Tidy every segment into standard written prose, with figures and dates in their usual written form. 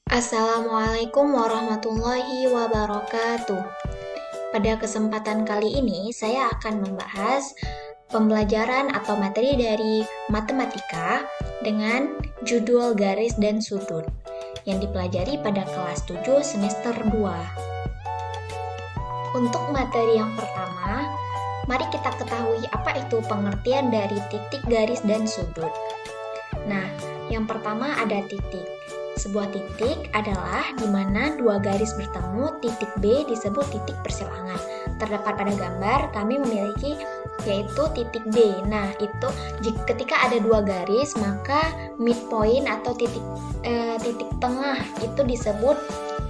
Assalamualaikum warahmatullahi wabarakatuh. Pada kesempatan kali ini, saya akan membahas pembelajaran atau materi dari matematika dengan judul garis dan sudut yang dipelajari pada kelas 7 semester 2. Untuk materi yang pertama, mari kita ketahui apa itu pengertian dari titik, garis, dan sudut. Nah, yang pertama ada titik. Sebuah titik adalah di mana dua garis bertemu, titik B disebut titik persilangan. Terdapat pada gambar kami memiliki yaitu titik D. Nah, itu ketika ada dua garis, maka midpoint atau titik tengah itu disebut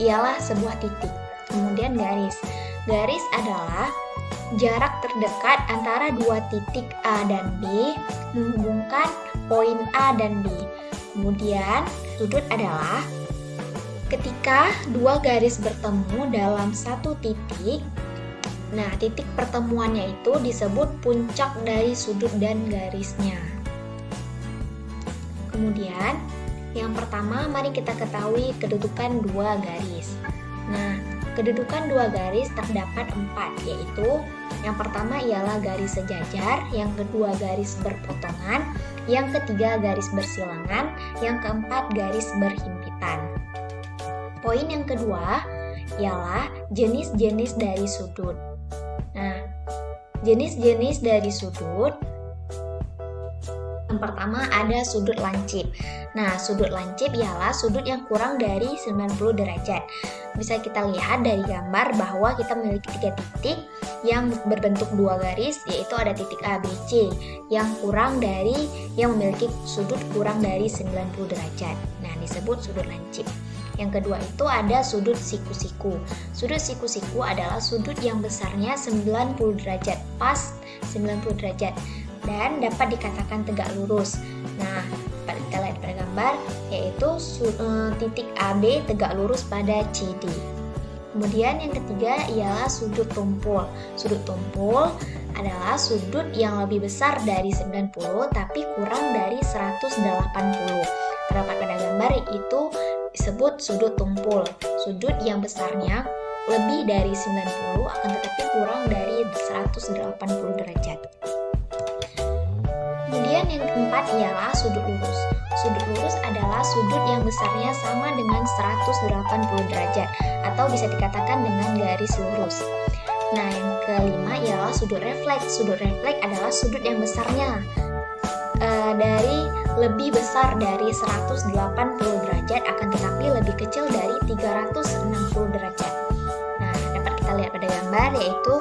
ialah sebuah titik. Kemudian garis. Garis adalah jarak terdekat antara dua titik A dan B menghubungkan poin A dan B. Kemudian sudut adalah ketika dua garis bertemu dalam satu titik. Nah, titik pertemuannya itu disebut puncak dari sudut dan garisnya. Kemudian, yang pertama mari kita ketahui kedudukan dua garis. Nah, kedudukan dua garis terdapat 4, yaitu yang pertama ialah garis sejajar, yang kedua garis berpotongan, yang ketiga garis bersilangan, yang keempat garis berhimpitan. Poin yang kedua ialah jenis-jenis dari sudut. Nah, jenis-jenis dari sudut yang pertama ada sudut lancip. Nah, sudut lancip ialah sudut yang kurang dari 90 derajat. Bisa kita lihat dari gambar bahwa kita memiliki 3 titik yang berbentuk dua garis, yaitu ada titik A, B, C yang memiliki sudut kurang dari 90 derajat. Nah, disebut sudut lancip. Yang kedua itu ada sudut siku-siku. Sudut siku-siku adalah sudut yang besarnya 90 derajat, pas 90 derajat dan dapat dikatakan tegak lurus. Nah, kita lihat pada gambar yaitu titik AB tegak lurus pada CD. Kemudian yang ketiga ialah sudut tumpul. Sudut tumpul adalah sudut yang lebih besar dari 90 tapi kurang dari 180. Terdapat pada gambar itu disebut sudut tumpul. Sudut yang besarnya lebih dari 90 akan tetapi kurang dari 180 derajat. Kemudian yang keempat ialah sudut lurus. Sudut lurus adalah sudut yang besarnya sama dengan 180 derajat atau bisa dikatakan dengan garis lurus. Nah, yang kelima ialah sudut refleks. Sudut refleks adalah sudut yang besarnya lebih besar dari 180 derajat akan tetapi lebih kecil dari 360 derajat. Nah, dapat kita lihat pada gambar yaitu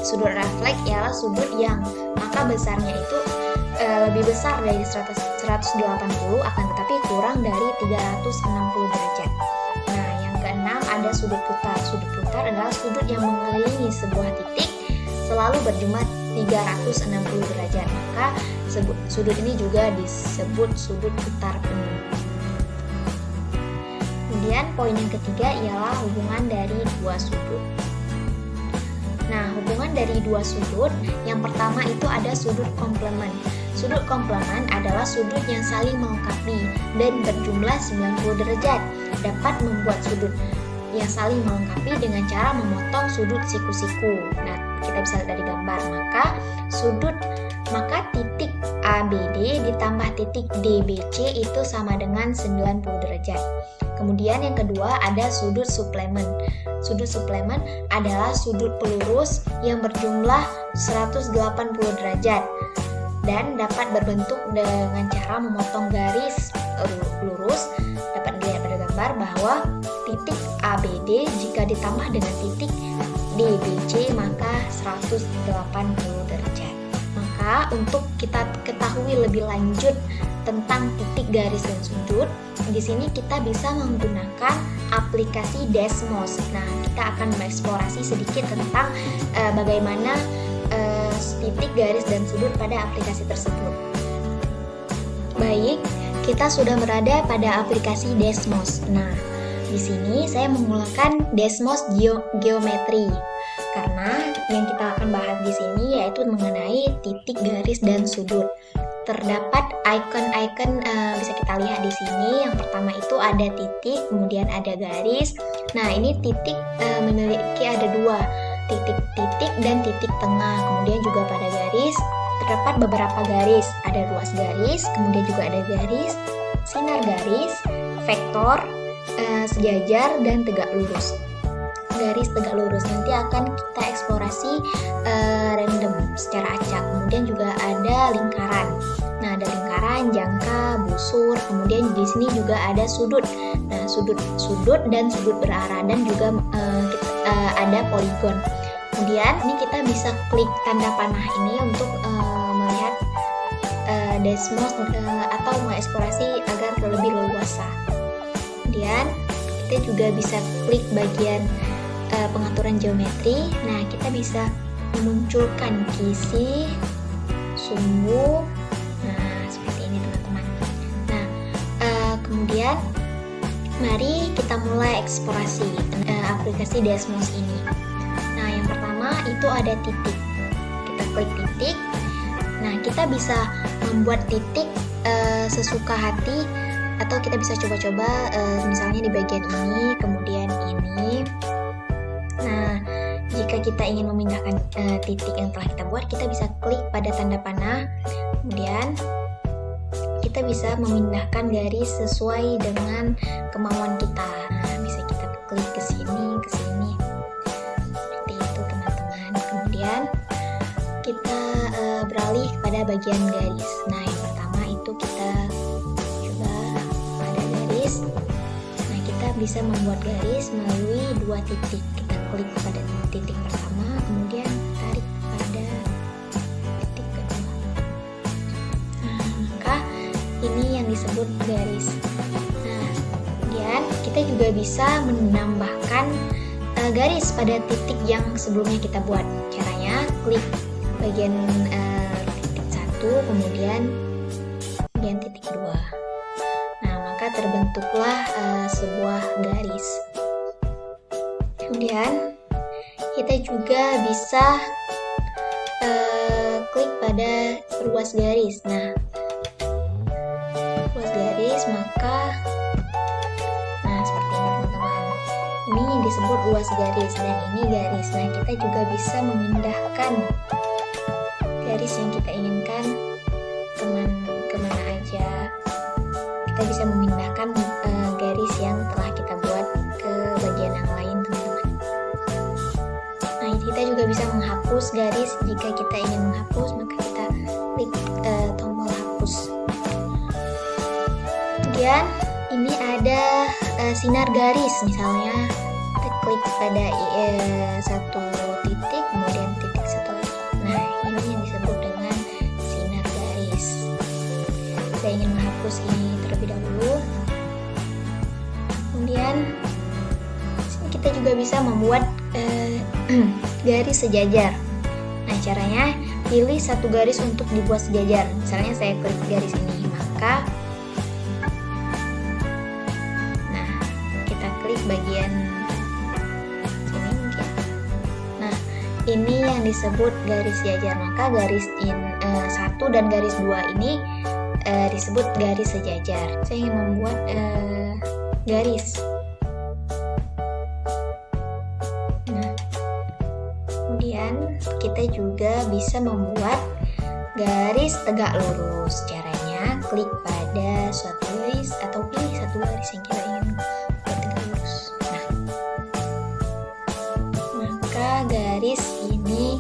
sudut refleks ialah sudut yang maka besarnya itu lebih besar dari 180 akan tetapi kurang dari 360 derajat. Nah, yang keenam ada sudut putar. Sudut putar adalah sudut yang mengelilingi sebuah titik selalu berjumlah 360 derajat. Maka sudut ini juga disebut sudut putar penuh. Kemudian poin yang ketiga ialah hubungan dari dua sudut. Nah, hubungan dari dua sudut, yang pertama itu ada sudut komplement. Sudut komplement adalah sudut yang saling melengkapi dan berjumlah 90 derajat. Dapat membuat sudut yang saling melengkapi dengan cara memotong sudut siku-siku. Nah, kita bisa lihat dari gambar. Maka titik ABD ditambah titik DBC itu sama dengan 90 derajat. Kemudian yang kedua ada sudut suplemen. Sudut suplemen adalah sudut pelurus yang berjumlah 180 derajat dan dapat berbentuk dengan cara memotong garis lurus. Dapat dilihat pada gambar bahwa titik ABD jika ditambah dengan titik DBC maka 180 derajat. Maka untuk kita ketahui lebih lanjut tentang titik, garis, dan sudut, di sini kita bisa menggunakan aplikasi Desmos. Nah, kita akan mengeksplorasi sedikit tentang bagaimana titik, garis, dan sudut pada aplikasi tersebut. Baik, kita sudah berada pada aplikasi Desmos. Nah, di sini saya menggunakan Desmos Geometri karena yang kita akan bahas di sini yaitu mengenai titik, garis, dan sudut. terdapat icon-icon, bisa kita lihat di sini. Yang pertama itu ada titik, kemudian ada garis. Nah, ini titik memiliki ada dua, titik-titik dan titik tengah. Kemudian juga pada garis terdapat beberapa garis, ada ruas garis, kemudian juga ada garis, sinar garis, vektor, sejajar, dan tegak lurus. Garis tegak lurus nanti akan kita eksplorasi random secara acak. Kemudian juga ada lingkaran. Nah, ada lingkaran, jangka, busur. Kemudian di sini juga ada sudut. Nah, sudut dan sudut berarah, dan juga ada poligon. Kemudian ini kita bisa klik tanda panah ini untuk melihat Desmos atau mengeksplorasi agar lebih leluasa. Kemudian kita juga bisa klik bagian pengaturan geometri. Nah, kita bisa memunculkan kisi, sumbu. Nah, seperti ini teman-teman. Nah, kemudian mari kita mulai eksplorasi aplikasi Desmos ini. Nah, yang pertama itu ada titik. Kita klik titik. Nah, kita bisa membuat titik sesuka hati, atau kita bisa coba-coba misalnya di bagian ini, kemudian ini. Nah, jika kita ingin memindahkan titik yang telah kita buat, kita bisa klik pada tanda panah. Kemudian kita bisa memindahkan garis sesuai dengan kemauan kita. Nah, bisa kita klik ke sini, seperti itu teman-teman. Kemudian kita beralih kepada bagian garis. Nah, yang pertama itu kita coba pada garis. Nah, kita bisa membuat garis melalui dua titik. Kita klik pada titik pertama, kemudian tarik pada titik kedua. Nah, maka ini yang disebut garis. Nah, kemudian kita juga bisa menambahkan garis pada titik yang sebelumnya kita buat. Caranya klik bagian titik 1, kemudian titik 2. Nah, maka terbentuklah sebuah garis. Kemudian kita juga bisa klik pada ruas garis. Nah, ruas garis, maka seperti ini teman-teman. Ini disebut ruas garis dan ini garis. Nah, kita juga bisa memindahkan garis yang kita inginkan kemana aja. Kita bisa memindahkan garis yang telah kita buat ke bagian yang lain teman-teman. Nah, kita juga bisa menghapus garis. Jika kita ingin menghapus, maka kita klik tombol hapus. Kemudian ini ada sinar garis, misalnya kita klik pada satu titik, kemudian titik satu lagi. Nah, ini yang disebut dengan sinar garis. Kita ingin menghapus ini terlebih dahulu. Kemudian kita juga bisa membuat garis sejajar. Nah, caranya pilih satu garis untuk dibuat sejajar. Misalnya saya klik garis ini, maka kita klik bagian sini mungkin. Nah, ini yang disebut garis sejajar. Maka garis 1 dan garis 2 ini disebut garis sejajar. Saya ingin membuat garis. Nah, kemudian kita juga bisa membuat garis tegak lurus. Caranya klik pada suatu garis atau pilih satu garis yang kita ingin buat tegak lurus. Nah, maka garis ini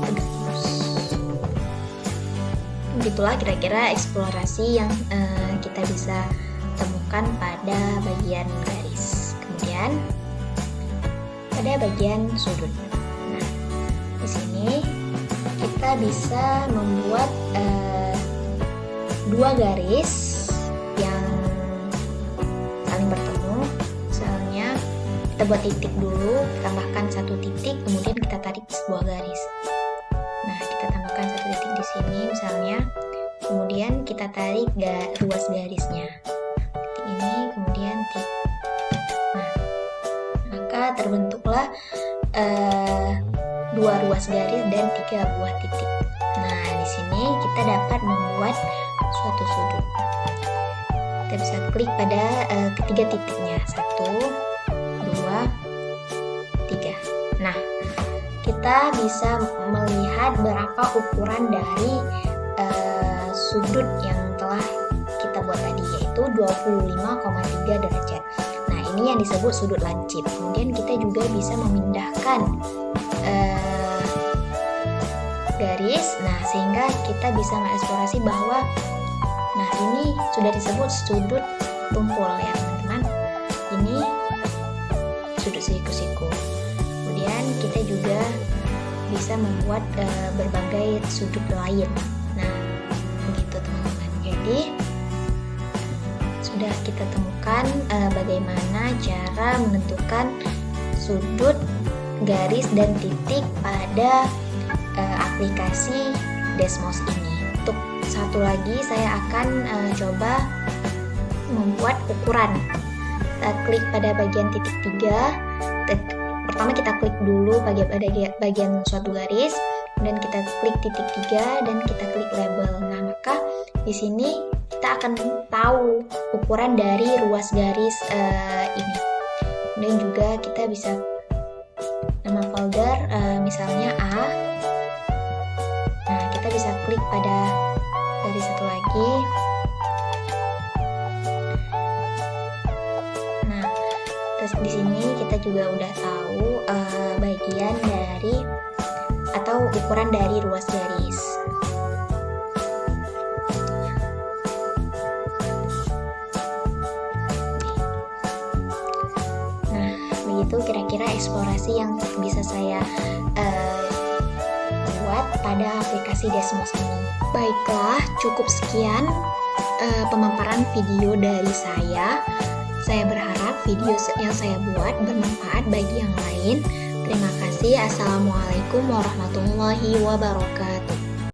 tegak lurus. Begitulah kira-kira eksplorasi yang kita bisa temukan pada bagian garis. Kemudian pada bagian sudut. Nah, di sini kita bisa membuat dua garis yang saling bertemu. Misalnya kita buat titik dulu, tambahkan satu titik, kemudian kita tarik sebuah garis. Nah, kita tambahkan satu titik di sini misalnya, kemudian kita tarik ruas garisnya. Titik ini, kemudian titik. Nah, maka terbentuklah dua ruas garis dan 3 buah titik. Nah, di sini kita dapat membuat suatu sudut. Kita bisa klik pada ketiga titiknya, 1, 2, 3. Nah, kita bisa melihat berapa ukuran dari sudut yang telah kita buat tadi, yaitu 25,3 derajat. Nah, ini yang disebut sudut lancip. Kemudian kita juga bisa memindahkan garis, nah sehingga kita bisa mengeksplorasi bahwa nah ini sudah disebut sudut tumpul ya teman-teman, ini sudut siku-siku. Kemudian kita juga bisa membuat berbagai sudut lain. Nah begitu teman-teman. Jadi sudah kita temukan bagaimana cara menentukan sudut, garis, dan titik pada aplikasi Desmos ini. Untuk satu lagi saya akan coba membuat ukuran. Kita klik pada bagian titik 3. Pertama kita klik dulu bagian suatu garis, kemudian kita klik titik 3 dan kita klik label. Nah, maka di sini kita akan tahu ukuran dari ruas garis ini. Kemudian juga kita bisa nama folder misalnya A. Nah, kita bisa klik pada garis satu lagi. Nah, terus di sini kita juga udah tahu bagian dari atau ukuran dari ruas garis. Nah, begitu kira-kira eksplorasi yang bisa saya buat pada aplikasi Desmos ini. Baiklah, cukup sekian pemaparan video dari saya. Saya berharap video yang saya buat bermanfaat bagi yang lain. Terima kasih. Assalamualaikum warahmatullahi wabarakatuh.